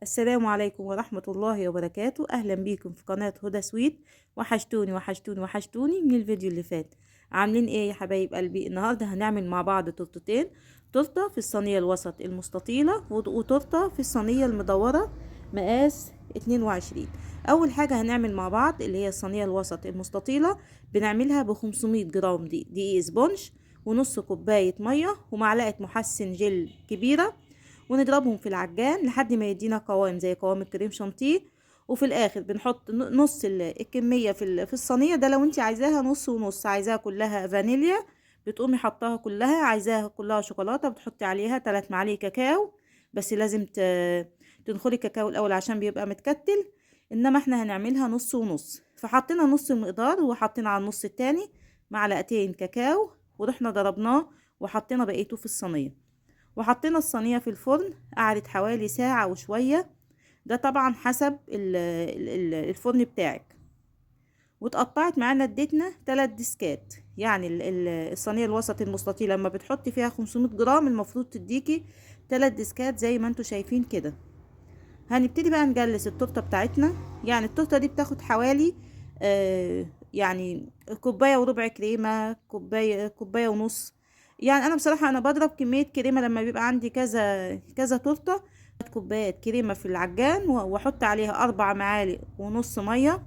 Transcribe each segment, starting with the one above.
السلام عليكم ورحمة الله وبركاته. أهلا بيكم في قناة هدى سويت. وحشتوني وحشتوني وحشتوني من الفيديو اللي فات. عاملين ايه يا حبايب قلبي؟ النهاردة هنعمل مع بعض تورتتين، تورتة في الصينية الوسط المستطيلة وتورتة في الصينية المدورة مقاس 22. أول حاجة هنعمل مع بعض اللي هي الصينية الوسط المستطيلة، بنعملها ب 500 جرام دقيق سبونج، ونص كوباية مية، ومعلقة محسن جل كبيرة، ونضربهم في العجان لحد ما يدينا قوام زي قوام الكريم شانتيه. وفي الاخر بنحط نص الكميه في الصينيه. ده لو انت عايزاها نص ونص، عايزاها كلها فانيليا بتقومي حطاها كلها، عايزاها كلها شوكولاته بتحطي عليها 3 معالق كاكاو. بس لازم تنخلي الكاكاو الاول عشان بيبقى متكتل. انما احنا هنعملها نص ونص، فحطينا نص المقدار وحطينا على النص التاني معلقتين كاكاو، ورحنا ضربناه وحطينا بقيته في الصينيه، وحطينا الصينية في الفرن. قعدت حوالي ساعة وشوية، ده طبعا حسب الفرن بتاعك. واتقطعت معانا، اديتنا 3 ديسكات. يعني الصينية الوسط المستطيلة لما بتحطي فيها 500 جرام المفروض تديكي 3 ديسكات زي ما انتوا شايفين كده. هنبتدي بقى نجلس التورتة بتاعتنا. يعني التورتة دي بتاخد حوالي يعني كوباية وربع كريمة، كوباية ونص. يعني انا بصراحة انا بضرب كمية كريمة لما بيبقى عندي كذا كذا تورتة. كوبايات كريمة في العجان واحط عليها 4 معالق ونص مية،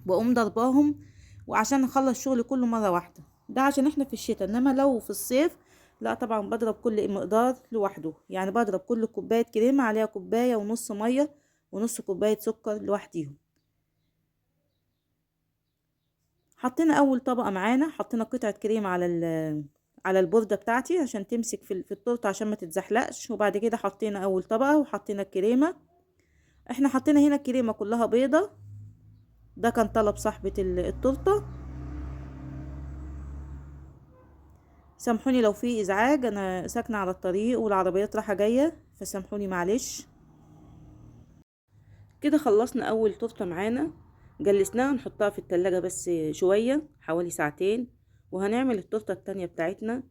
واقوم ضرباهم، وعشان نخلص شغل كله مرة واحدة. ده عشان احنا في الشتاء، انما لو في الصيف لا طبعا بضرب كل مقدار لوحده. يعني بضرب كل كوباية كريمة عليها كوباية ونص مية ونص كوباية سكر لوحديهم. حطينا اول طبقة معانا، حطينا قطعة كريمة على البوردة بتاعتي عشان تمسك في التورته عشان ما تتزحلقش. وبعد كده حطينا اول طبقة وحطينا الكريمة. احنا حطينا هنا الكريمة كلها بيضة، ده كان طلب صاحبة التورته. سامحوني لو في ازعاج، انا ساكنة على الطريق والعربيات رايحة جاية، فسامحوني معلش. كده خلصنا اول تورته معانا، جلسناها نحطها في التلاجة بس شوية حوالي ساعتين. وهنعمل التورته التانية بتاعتنا.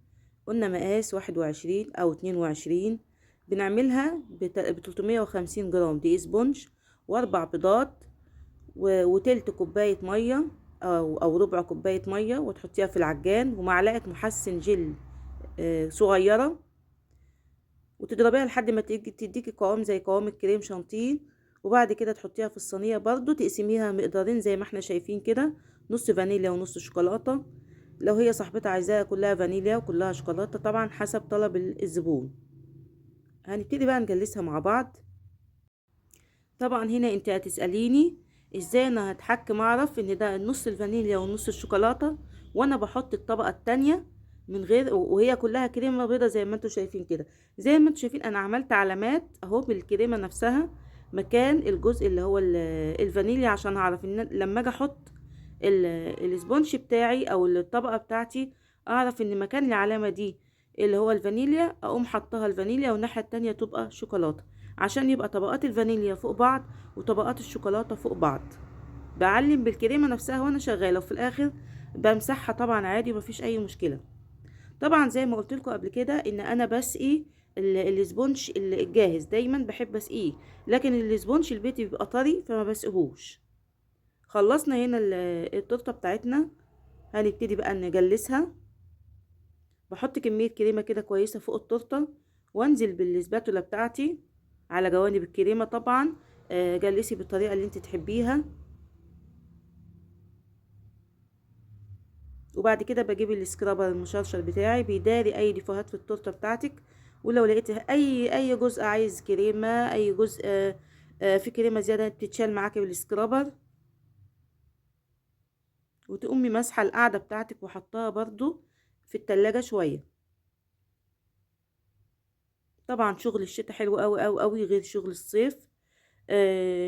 قلنا مقاس 21 او 22. بنعملها ب350 جرام دقيق سبونج، واربع بيضات، وتلت كوباية مية او ربع كوباية مية، وتحطيها في العجان، ومعلقة محسن جل صغيرة، وتضربيها لحد ما تديكي قوام زي قوام الكريم شانتيه. وبعد كده تحطيها في الصينية برضو، تقسميها مقدارين زي ما احنا شايفين كده، نص فانيليا ونص شوكولاتة. لو هي صاحبتها عايزاها كلها فانيليا وكلها شوكولاتة، طبعا حسب طلب الزبون. هنبتدي بقى نجلسها مع بعض. طبعا هنا انت هتسأليني ازاي انا هتحكم اعرف ان ده نص الفانيليا ونص الشوكولاتة وانا بحط الطبقة التانية من غير، وهي كلها كريمة بيضة زي ما انتوا شايفين كده. زي ما انتوا شايفين انا عملت علامات اهو بالكريمة نفسها مكان الجزء اللي هو الفانيليا، عشان اعرف ان لما اجي احط السبونج بتاعي او الطبقة بتاعتي، اعرف ان مكان العلامة دي اللي هو الفانيليا اقوم حطها الفانيليا، والناحية التانية تبقى شوكولاتة، عشان يبقى طبقات الفانيليا فوق بعض وطبقات الشوكولاتة فوق بعض. بعلم بالكريمة نفسها وانا شغالة، وفي الاخر بمسحها طبعا عادي مفيش اي مشكلة. طبعا زي ما قلت لكم قبل كده ان انا بسقي الاسبونج الجاهز، دايما بحب اسقيه، لكن الاسبونج البيتي بيبقى طري فما بسقهوش. خلصنا هنا التورته بتاعتنا، هنبتدي بقى نجلسها. بحط كمية كريمة كده كويسة فوق التورته، وانزل بالسباتولا بتاعتي على جوانب الكريمة طبعا. جلسي بالطريقة اللي انت تحبيها. وبعد كده بجيب السكرابر المشرشر بتاعي بيداري اي ديفوهات في التورته بتاعتك. ولو لقيت اي جزء عايز كريمه، اي جزء في كريمه زياده بتتشال معاكي بالسكرابر. وتقومي ماسحه القاعده بتاعتك وحطها برضو في التلاجة شويه. طبعا شغل الشتاء حلو قوي قوي قوي غير شغل الصيف.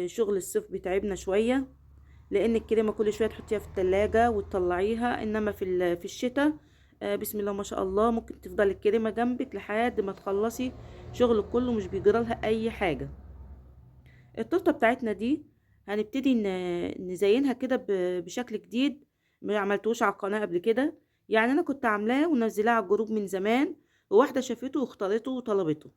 شغل الصيف بيتعبنا شويه، لان الكريمه كل شويه تحطيها في التلاجة وتطلعيها، انما في الشتاء بسم الله ما شاء الله ممكن تفضل الكريمه جنبك لحد ما تخلصي شغلك كله، مش بيجرالها اي حاجه. التورته بتاعتنا دي هنبتدي نزينها كده بشكل جديد، ما عملتوش على القناه قبل كده. يعني انا كنت عاملاه ونزلاه على الجروب من زمان، وواحده شافته واختارته وطلبته.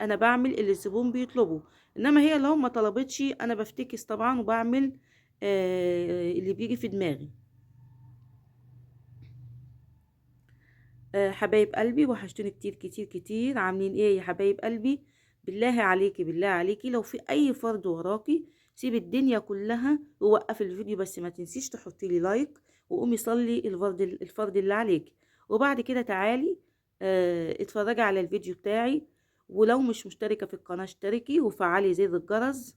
انا بعمل اللي الزبون بيطلبه، انما هي لو ما طلبتش انا بفتكس طبعا وبعمل اللي بيجي في دماغي. حبايب قلبي وحشتوني كتير كتير كتير، عاملين ايه يا حبايب قلبي؟ بالله عليكي بالله عليكي لو في اي فرد وراكي سيب الدنيا كلها ووقف الفيديو، بس ما تنسيش تحطي لي لايك وقومي صلي الفرد اللي عليك، وبعد كده تعالي اتفرجي على الفيديو بتاعي، ولو مش مشتركة في القناة اشتركي وفعلي زر الجرس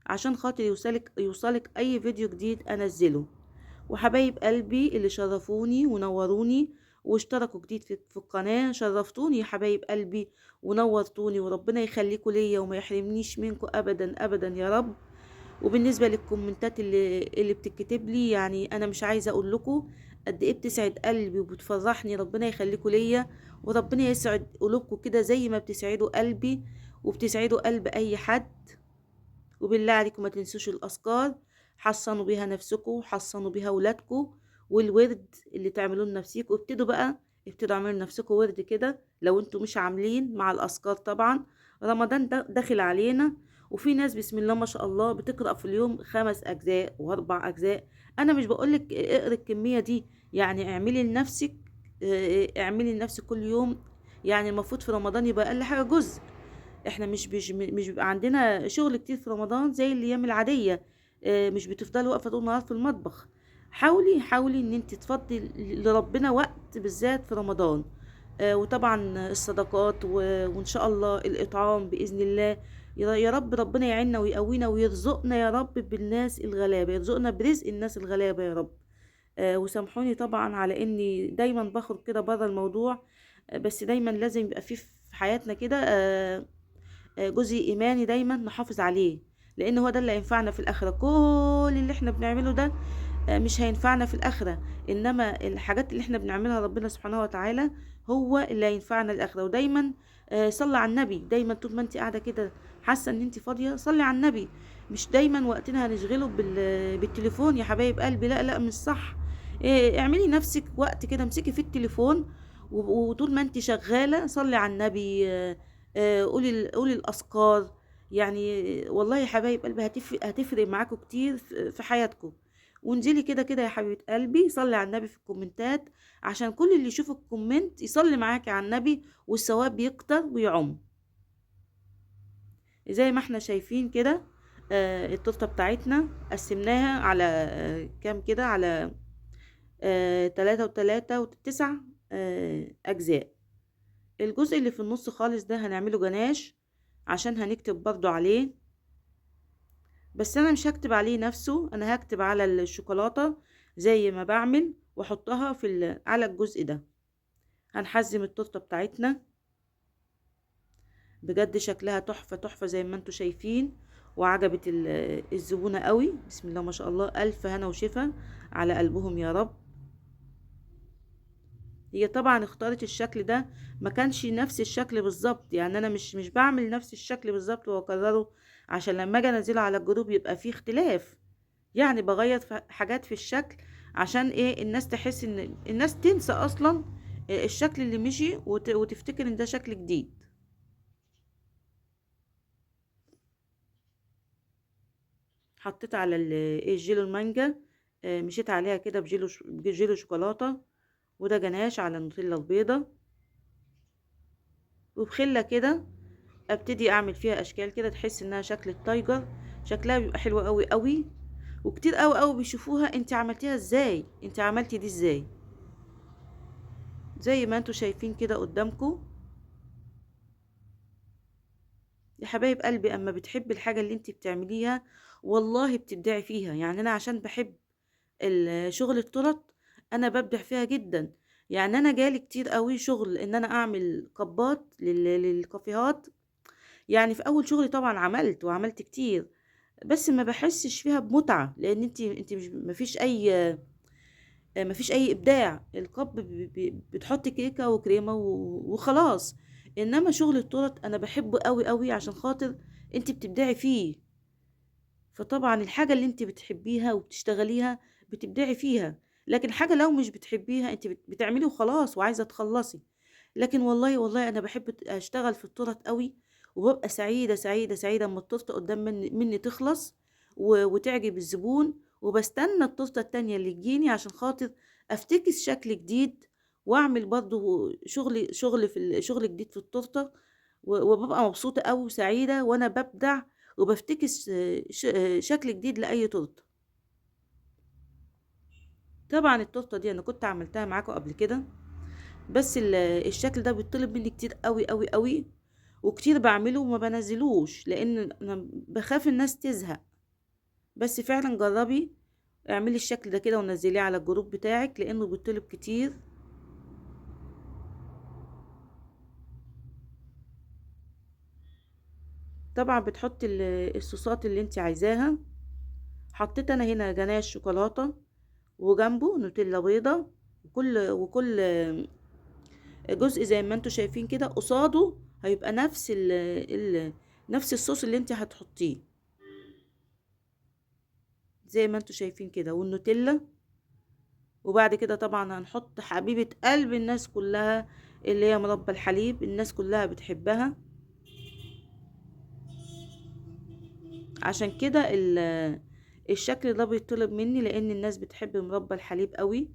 عشان خاطر يوصلك اي فيديو جديد انزله. وحبايب قلبي اللي شرفوني ونوروني واشتركوا جديد في القناة، شرفتوني يا حبايب قلبي ونورتوني، وربنا يخليكوا ليا وما يحرمنيش منكم ابدا ابدا يا رب. وبالنسبة للكومنتات اللي بتكتب لي، يعني انا مش عايزة اقول لكم قد ايه بتسعد قلبي وبتفرحني، ربنا يخليكوا ليا وربنا يسعد قلوبكم كده زي ما بتسعدوا قلبي وبتسعدوا قلب اي حد. وبالله عليكم ما تنسوش الأذكار، حصنوا بيها نفسكم حصنوا بيها ولادكم، والورد اللي تعملوه لنفسيكم ابتدوا اعملوا لنفسكم ورد كده لو انتوا مش عاملين مع الأذكار. طبعا رمضان ده داخل علينا، وفي ناس بسم الله ما شاء الله بتقرأ في اليوم 5 أجزاء و4 أجزاء. أنا مش بقولك اقري الكمية دي، يعني اعملي لنفسك، اعملي لنفسك كل يوم. يعني المفروض في رمضان يبقى أقل حاجة جزء. احنا مش بيبقى عندنا شغل كتير في رمضان زي الايام العاديه، مش بتفضلي واقفه طول النهار في المطبخ. حاولي ان انت تفضي لربنا وقت بالذات في رمضان. وطبعا الصدقات وان شاء الله الاطعام باذن الله. يا رب ربنا يعيننا ويقوينا ويرزقنا يا رب بالناس الغلابه، يرزقنا برزق الناس الغلابه يا رب. وسامحوني طبعا على اني دايما بخرج كده بره الموضوع، بس دايما لازم يبقى في حياتنا كده جزء ايماني دايما نحافظ عليه، لان هو ده اللي هينفعنا في الاخره. كل اللي احنا بنعمله ده مش هينفعنا في الاخره، انما الحاجات اللي احنا بنعملها ربنا سبحانه وتعالى هو اللي هينفعنا الاخره. ودايما صلي على النبي، دايما طول ما انت قاعده كده حاسه ان انت فاضيه صلي على النبي. مش دايما وقتنا هنشغله بالتليفون يا حبايب قلبي، لا لا مش صح. اعملي نفسك وقت كده امسكي في التليفون، وطول ما انت شغاله صلي على النبي، قولي الاذكار. يعني والله يا حبايب قلبي هتفرق معاكم كتير في حياتكم. وانزلي كده كده يا حبيبه قلبي صلي على النبي في الكومنتات، عشان كل اللي يشوف الكومنت يصلي معاكي على النبي والثواب يكتر ويعم. زي ما احنا شايفين كده التورته بتاعتنا قسمناها على كام كده، على 3 و3 و9 أجزاء. الجزء اللي في النص خالص ده هنعمله جناش عشان هنكتب برضو عليه، بس انا مش هكتب عليه نفسه، انا هكتب على الشوكولاتة زي ما بعمل واحطها على الجزء ده. هنحزم التورته بتاعتنا بجد شكلها تحفة تحفة زي ما انتوا شايفين، وعجبت الزبونة قوي. بسم الله ما شاء الله، الف هنا وشفا على قلبهم يا رب. هي طبعا اختارت الشكل ده، ما كانش نفس الشكل بالظبط، يعني انا مش بعمل نفس الشكل بالظبط واكرره عشان لما اجي انزله على الجروب يبقى فيه اختلاف. يعني بغير حاجات في الشكل عشان ايه الناس تحس ان الناس تنسى اصلا الشكل اللي مشي وتفتكر ان ده شكل جديد. حطيت على الجيلو المانجا، مشيت عليها كده بجيلو شوكولاتة، وده جناش على النوتيلا البيضة، وبخلة كده ابتدي اعمل فيها اشكال كده تحس انها شكل التايجر. شكلها بيبقى حلو قوي قوي، وكتير قوي قوي بيشوفوها انت عملتيها ازاي، انت عملتي دي ازاي، زي ما انتوا شايفين كده قدامكم يا حبايب قلبي. اما بتحب الحاجة اللي انت بتعمليها والله بتبدعي فيها. يعني انا عشان بحب شغل التورت انا ببدع فيها جدا. يعني انا جالي كتير قوي شغل ان انا اعمل كبات للكافيهات. يعني في اول شغلي طبعا عملت كتير، بس ما بحسش فيها بمتعة، لان انت مش مفيش اي ابداع. الكب بتحطي كيكة وكريمة وخلاص. انما شغل التورت انا بحبه قوي قوي عشان خاطر انت بتبدعي فيه. فطبعا الحاجة اللي انت بتحبيها وبتشتغليها بتبدعي فيها، لكن حاجة لو مش بتحبيها انت بتعملي وخلاص وعايزة تخلصي. لكن والله والله انا بحب اشتغل في التورت قوي، وببقى سعيدة سعيدة سعيدة اما التورتة قدام مني تخلص وتعجب الزبون، وبستنى التورتة التانية اللي تجيني عشان خاطر افتكس شكل جديد، واعمل برضو شغل جديد في التورتة، وببقى مبسوطة قوي وسعيدة وانا ببدع وبفتكس شكل جديد لأي تورتة. طبعا التورتة دي انا كنت عملتها معاكم قبل كده، بس الشكل ده بيطلب مني كتير قوي قوي قوي، وكتير بعمله وما بنزلوش لان انا بخاف الناس تزهق. بس فعلا جربي اعملي الشكل ده كده ونزليه على الجروب بتاعك لانه بيطلب كتير. طبعا بتحطي الصوصات اللي انت عايزاها. حطيت انا هنا جناش شوكولاته، وجنبه نوتيلا بيضه، وكل جزء زي ما انتوا شايفين كده قصاده هيبقى نفس الصوص اللي انت هتحطيه زي ما انتوا شايفين كده، والنوتيلا. وبعد كده طبعا هنحط حبيبة قلب الناس كلها اللي هي مربى الحليب، الناس كلها بتحبها، عشان كده الشكل ده بيطلب مني لان الناس بتحب مربى الحليب قوي.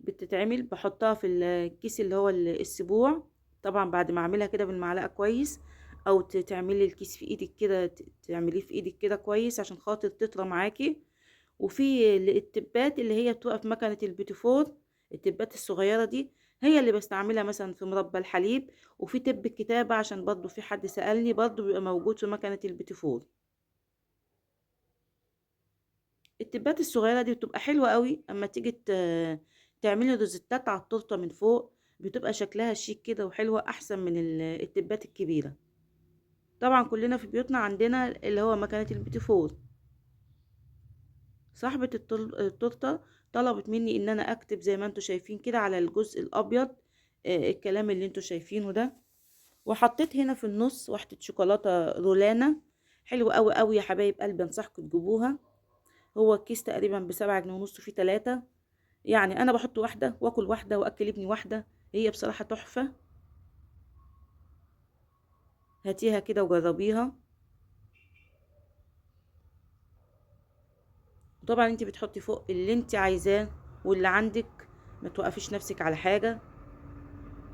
بتتعمل بحطها في الكيس اللي هو السبوع، طبعا بعد ما اعملها كده بالمعلقه كويس، او تعملي الكيس في ايدك كده، تعمليه في ايدك كده كويس عشان خاطر تطرى معاكي. وفي التبات اللي هي بتبقى في مكنه البيتيفور، التبات الصغيره دي هي اللي بستعملها مثلا في مربى الحليب. وفي تب الكتابه عشان برضو في حد سألني، برضو بيبقى موجود في مكنه البيتيفور. التبات الصغيرة دي بتبقى حلوة قوي اما تيجي تعملي روزيتات على التورتة من فوق، بتبقى شكلها شيك كده وحلوة احسن من التبات الكبيرة. طبعا كلنا في بيوتنا عندنا اللي هو مكنة البيتي فور. صاحبة التورتة طلبت مني ان انا اكتب زي ما انتوا شايفين كده على الجزء الابيض الكلام اللي انتوا شايفينه ده. وحطيت هنا في النص واحدة شوكولاتة رولانا حلوة قوي قوي يا حبايب قلبي، انصحكم تجيبوها. هو الكيس تقريبا ب7 جنيه ونص، فيه 3. يعني انا بحط واحدة واكل واحدة واكل ابني واحدة، هي بصراحة تحفة. هاتيها كده وجربيها. وطبعا انت بتحطي فوق اللي انت عايزاه واللي عندك، ما توقفيش نفسك على حاجة.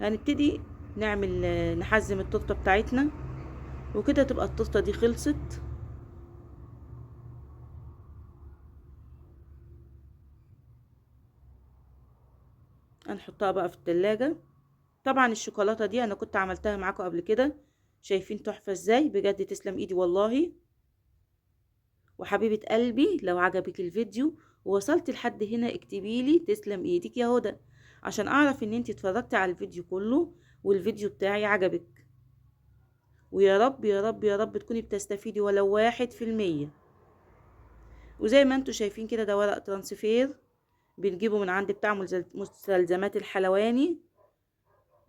هنبتدي نعمل نحزم التورته بتاعتنا، وكده تبقى التورته دي خلصت. هنحطها بقى في التلاجة. طبعا الشوكولاتة دي انا كنت عملتها معاكم قبل كده، شايفين تحفة ازاي؟ بجد تسلم ايدي والله. وحبيبة قلبي لو عجبك الفيديو ووصلت لحد هنا اكتبيلي تسلم ايدك يا هدى، عشان اعرف ان انت اتفرجتي على الفيديو كله والفيديو بتاعي عجبك. ويا رب يا رب يا رب تكوني بتستفيدي ولو 1%. وزي ما انتوا شايفين كده ده ورق ترانسفير بنجيبه من عند بتاع مستلزمات الحلواني.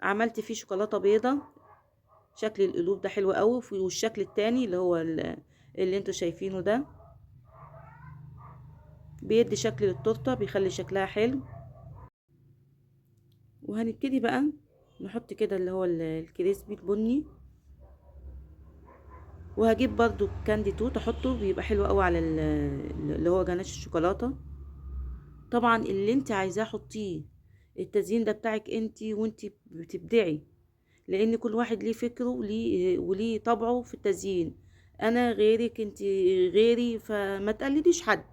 عملت فيه شوكولاتة بيضة، شكل القلوب ده حلو قوي، والشكل التاني اللي هو اللي انتوا شايفينه ده بيدي شكل للتورته، بيخلي شكلها حلو. وهنبتدي بقى نحط كده اللي هو الكريسبي البني، وهجيب برضو كاندي توت احطه بيبقى حلو قوي على اللي هو جناش الشوكولاته. طبعا اللي انت عايزاه حطيه، التزيين ده بتاعك انت وانت بتبدعي، لان كل واحد ليه فكره وليه طبعه في التزيين. انا غيرك انت غيري، فما تقلديش حد.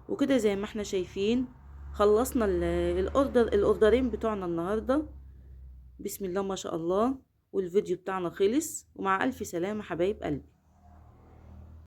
وكده زي ما احنا شايفين خلصنا الاوردرين بتوعنا النهارده. بسم الله ما شاء الله. والفيديو بتاعنا خلص، ومع الف سلامة حبايب قلبي.